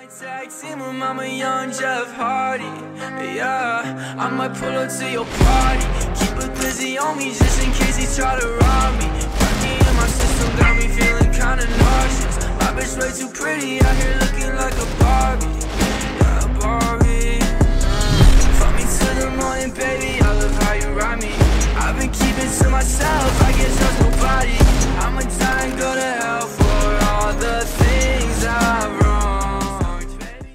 I'm a young Jeff Hardy, yeah. I might pull up to your party, keep a busy on me just in case he try to rob me. Party in my system got me feeling kinda nauseous. My bitch way too pretty out here looking like a Barbie, yeah, a Barbie. Fuck me to the morning, baby, I love how you ride me. I've been keeping to myself, I can't trust nobody. I'ma die and go to hell for all the things I've wronged.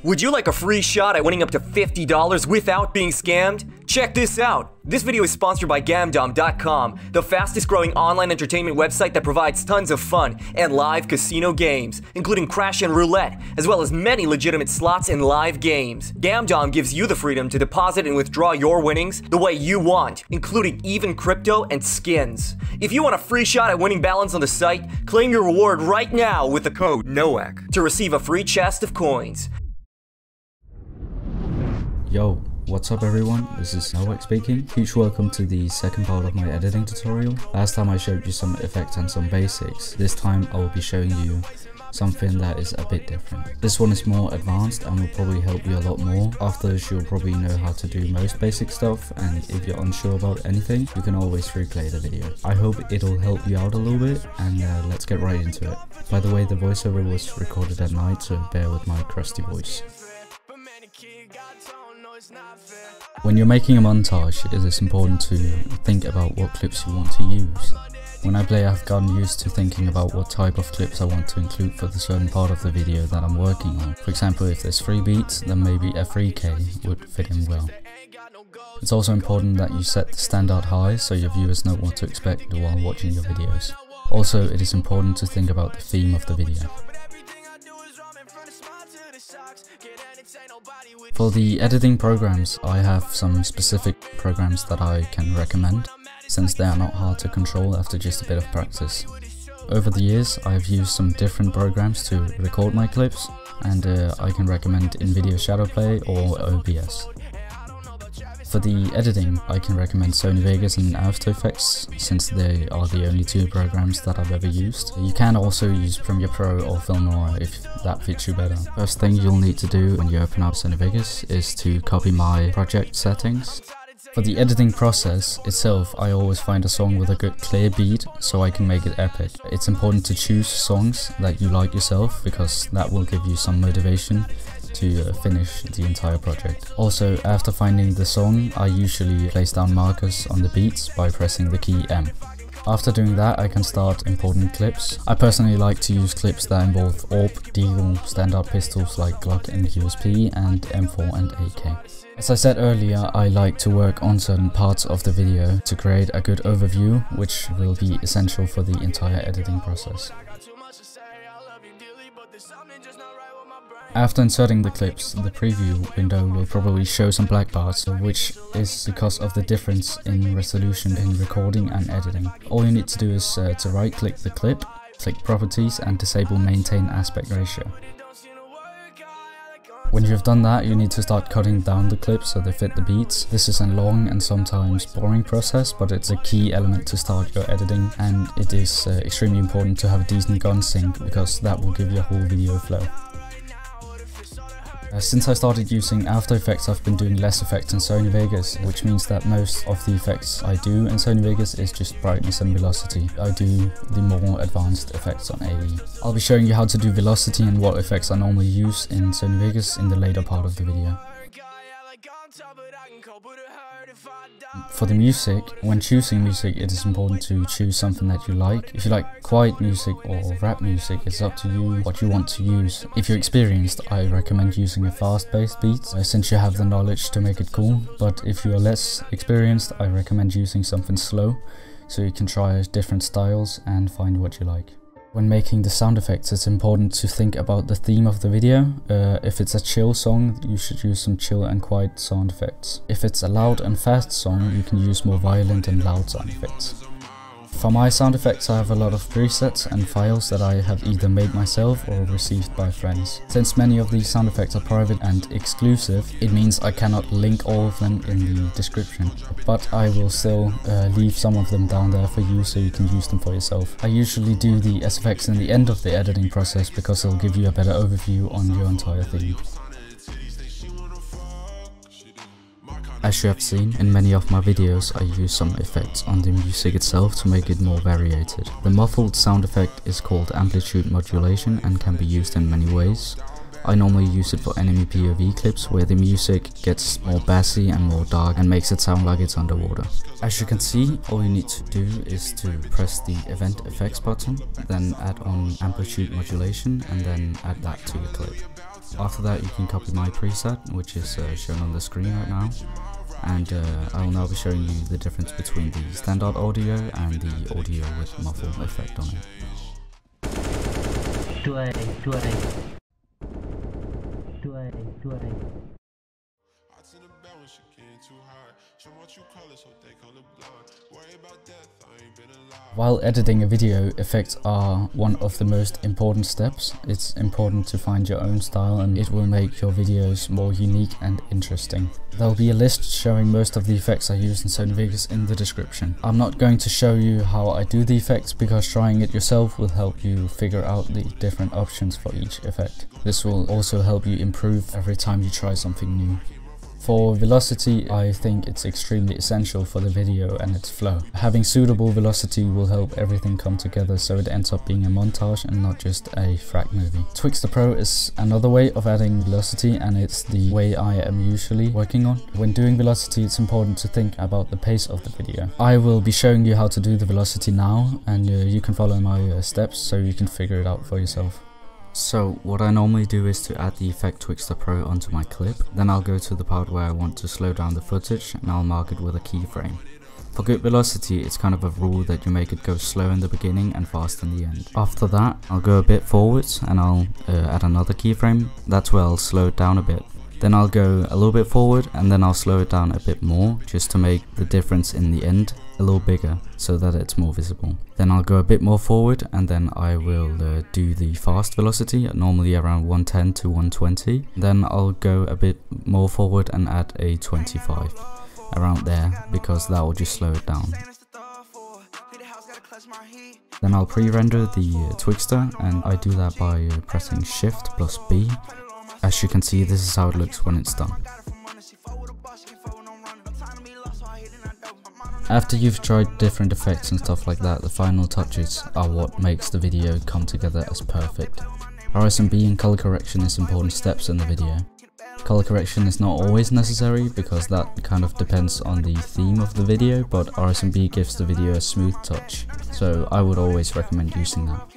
Would you like a free shot at winning up to $50 without being scammed? Check this out! This video is sponsored by Gamdom.com, the fastest growing online entertainment website that provides tons of fun and live casino games, including Crash and Roulette, as well as many legitimate slots and live games. Gamdom gives you the freedom to deposit and withdraw your winnings the way you want, including even crypto and skins. If you want a free shot at winning balance on the site, claim your reward right now with the code Nowack to receive a free chest of coins. Yo, what's up everyone, this is Nowack speaking. Huge welcome to the second part of my editing tutorial. Last time I showed you some effects and some basics. This time I will be showing you something that is a bit different. This one is more advanced and will probably help you a lot more. After this you'll probably know how to do most basic stuff, and if you're unsure about anything you can always replay the video. I hope it'll help you out a little bit, and let's get right into it. By the way, the voiceover was recorded at night, so bear with my crusty voice. When you're making a montage, it is important to think about what clips you want to use. When I play, I've gotten used to thinking about what type of clips I want to include for the certain part of the video that I'm working on. For example, if there's 3 beats, then maybe a 3K would fit in well. It's also important that you set the standard high so your viewers know what to expect while watching your videos. Also, it is important to think about the theme of the video. For the editing programs, I have some specific programs that I can recommend, since they are not hard to control after just a bit of practice. Over the years, I have used some different programs to record my clips, and I can recommend InVideo Shadowplay or OBS. For the editing, I can recommend Sony Vegas and After Effects, since they are the only 2 programs that I've ever used. You can also use Premiere Pro or Filmora if that fits you better. First thing you'll need to do when you open up Sony Vegas is to copy my project settings. For the editing process itself, I always find a song with a good clear beat so I can make it epic. It's important to choose songs that you like yourself, because that will give you some motivation to finish the entire project. Also, after finding the song, I usually place down markers on the beats by pressing the key M. After doing that, I can start importing clips. I personally like to use clips that involve AWP, Deagle, standard pistols like Glock and USP, and M4 and AK. As I said earlier, I like to work on certain parts of the video to create a good overview, which will be essential for the entire editing process. After inserting the clips, the preview window will probably show some black bars, which is because of the difference in resolution in recording and editing. All you need to do is to right click the clip, click properties and disable maintain aspect ratio. When you've done that, you need to start cutting down the clips so they fit the beats. This is a long and sometimes boring process, but it's a key element to start your editing, and it is extremely important to have a decent gun sync, because that will give your whole video flow. Since I started using After Effects, I've been doing less effects in Sony Vegas, which means that most of the effects I do in Sony Vegas is just brightness and velocity. I do the more advanced effects on AE. I'll be showing you how to do velocity and what effects I normally use in Sony Vegas in the later part of the video. For the music, when choosing music, it is important to choose something that you like. If you like quiet music or rap music, it's up to you what you want to use. If you're experienced, I recommend using a fast-paced beat, since you have the knowledge to make it cool. But if you are less experienced, I recommend using something slow, so you can try different styles and find what you like. When making the sound effects, it's important to think about the theme of the video. If it's a chill song, you should use some chill and quiet sound effects. If it's a loud and fast song, you can use more violent and loud sound effects. For my sound effects, I have a lot of presets and files that I have either made myself or received by friends. Since many of these sound effects are private and exclusive, it means I cannot link all of them in the description. But I will still leave some of them down there for you so you can use them for yourself. I usually do the SFX in the end of the editing process because it'll give you a better overview on your entire theme. As you have seen, in many of my videos I use some effects on the music itself to make it more variated. The muffled sound effect is called amplitude modulation and can be used in many ways. I normally use it for enemy POV clips where the music gets more bassy and more dark and makes it sound like it's underwater. As you can see, all you need to do is to press the event effects button, then add on amplitude modulation and then add that to your clip. After that you can copy my preset, which is shown on the screen right now, and I will now be showing you the difference between the standard audio and the audio with muffled effect on it. While editing a video, effects are one of the most important steps. It's important to find your own style and it will make your videos more unique and interesting. There'll be a list showing most of the effects I use in Sony Vegas in the description. I'm not going to show you how I do the effects because trying it yourself will help you figure out the different options for each effect. This will also help you improve every time you try something new. For velocity, I think it's extremely essential for the video and its flow. Having suitable velocity will help everything come together so it ends up being a montage and not just a frag movie. Twixtor Pro is another way of adding velocity and it's the way I am usually working on. When doing velocity, it's important to think about the pace of the video. I will be showing you how to do the velocity now and you can follow my steps so you can figure it out for yourself. So what I normally do is to add the effect Twixtor Pro onto my clip, then I'll go to the part where I want to slow down the footage and I'll mark it with a keyframe. For good velocity, it's kind of a rule that you make it go slow in the beginning and fast in the end. After that, I'll go a bit forwards and I'll add another keyframe. That's where I'll slow it down a bit. Then I'll go a little bit forward and then I'll slow it down a bit more just to make the difference in the end a little bigger so that it's more visible. Then I'll go a bit more forward and then I will do the fast velocity, normally around 110 to 120. Then I'll go a bit more forward and add a 25 around there because that will just slow it down. Then I'll pre-render the Twixtor and I do that by pressing Shift plus B. As you can see, this is how it looks when it's done. After you've tried different effects and stuff like that, the final touches are what makes the video come together as perfect. RSMB and color correction is important steps in the video. Color correction is not always necessary because that kind of depends on the theme of the video, but RSMB gives the video a smooth touch, so I would always recommend using that.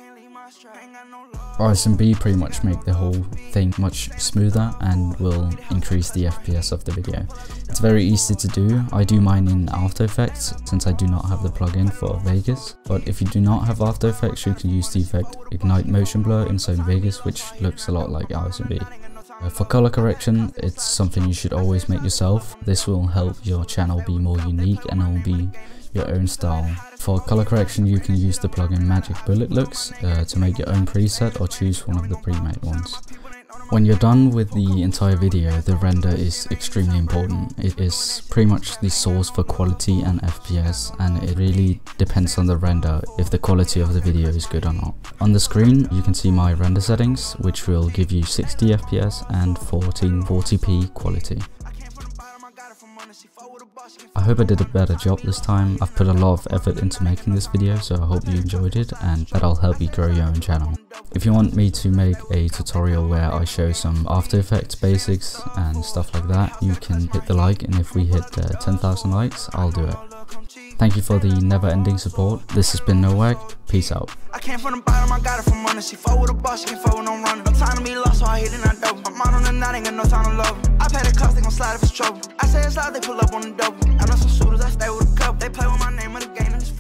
RSMB pretty much make the whole thing much smoother and will increase the FPS of the video. It's very easy to do. I do mine in After Effects since I do not have the plugin for Vegas, but if you do not have After Effects you can use the effect Ignite Motion Blur in Sony Vegas, which looks a lot like RSMB. For color correction, it's something you should always make yourself. This will help your channel be more unique and it will be your own style. For color correction you can use the plugin Magic Bullet Looks to make your own preset or choose one of the pre-made ones. When you're done with the entire video, the render is extremely important. It is pretty much the source for quality and FPS, and it really depends on the render if the quality of the video is good or not. On the screen you can see my render settings, which will give you 60 FPS and 1440p quality. I hope I did a better job this time. I've put a lot of effort into making this video, so I hope you enjoyed it and that'll help you grow your own channel. If you want me to make a tutorial where I show some After Effects basics and stuff like that, you can hit the like, and if we hit 10,000 likes, I'll do it. Thank you for the never-ending support. This has been Nowack. Peace out. I came from the bottom, I got it from under. She fought with a boss, she can't fight with no running. No time to be lost, so I hit it and I double. My mind on the night, ain't got no time to love. I pay the cost, they gon' slide if it's trouble. I say it's loud, they pull up on the double. I know some shooters, I stay with a couple. They play with my name of the game and it's